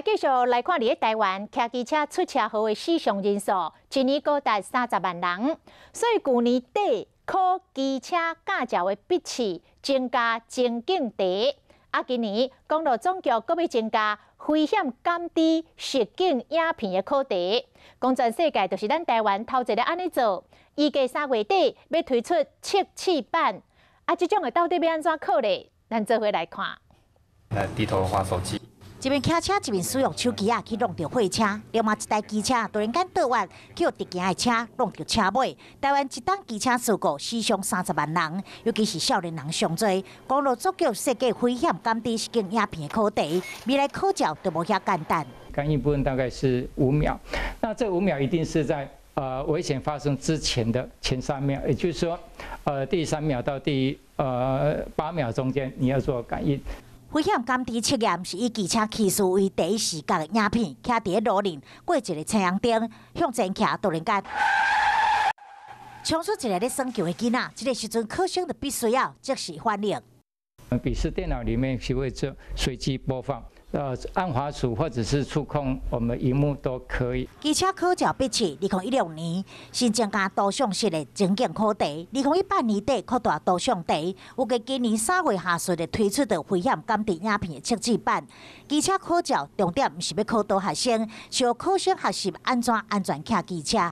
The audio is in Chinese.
继续来看，伫台湾骑机车出车祸的死伤人数，今年高达30万人，所以去年底考机车驾照的笔试增加前景低。今年公路总局阁要增加危险减低实景影片的考题。讲全世界就是咱台湾头一个安尼做，预计3月底要推出测试版。这种的到底要安怎考呢？咱做伙来看。低头滑手机。 一边骑车一边使用手机去弄到货车，另外一台机车突然间倒弯，去直行的车弄到车尾。台湾一档机车事故死伤30万人，尤其是少年人上多。公路总局设计危险减低实景影片的考题，未来考照就无遐简单。干预部分大概是5秒，那这5秒一定是在危险发生之前的前3秒，也就是说，第3秒到第8秒中间你要做感应。 危险减低测验是以机车骑士为第一视角的影片，骑伫路面过一个青红灯，向前骑突然间冲出一个咧耍球的囡仔，这个时阵考生就必须要即时反应。笔试电脑里面是会做随机播放，按滑鼠或者是触控我们荧幕都可以。机车考照笔试，2016年新增加多项式的情景考题，2018年底扩大多项题，有个今年3月下旬的推出的危险减低影片的测试版。机车考照重点毋是要考倒学生，是要考生学习安全骑机车。